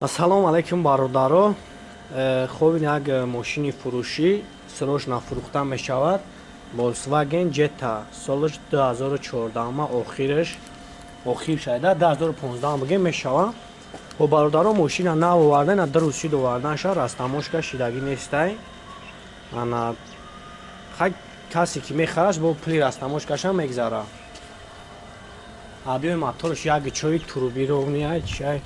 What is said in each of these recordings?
Ассалому алайкум бародаро. Хуб як мошини фурӯшӣ срочно фурӯхта мешавад. Volkswagen Jetta соли 2014 охир шайда 2015 бигем мешава. Бо бародаро мошина нав овардан дар Русид оварданша растамошка шидагӣ нестай. Ана хай касе ки мехараш бо пли растамошкаша мегзара. Адиои моторш як чои турбировния чай.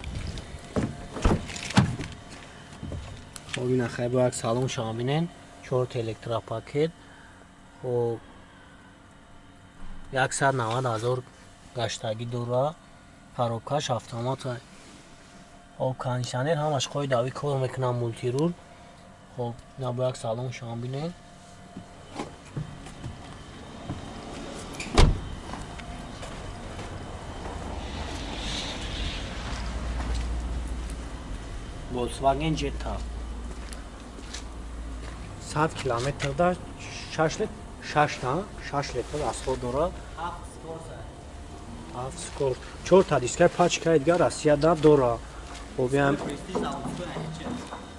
Бобина хай бо як салон шумо бинен 4 электропакет. Хоб 190,000 гаштагӣ дора. Коробкаш автомат. Хоб кондиционер ҳамаш қоидави кор мекунам мультирул. Хоб на бо як салон шумо бинен. Volkswagen Jetta 100 километрда 6 литр расход дорад. 7 скор 4 та диска пачка идга Россияда дора. Хобиам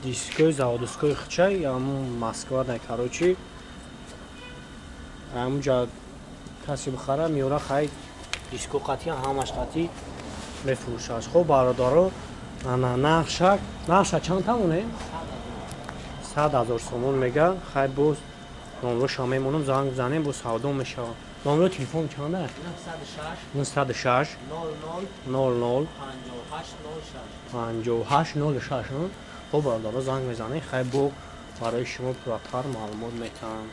дискои заводской хчай ям Москва да короче. Амҷа каси бихара миёра хай диско қати ҳамаш қати мефурӯшад. Хоб бародаро ана нақша чанд тамоне 100,000 сомон мега. Хай боз номро шумо мемонам занг бизанем бо савдо мешавад. Номро телефон чанд аст? 96 00 5806. Хоб бародаро занг мезанед. Хай бо барои шумо пурратар маълумот метаҳам.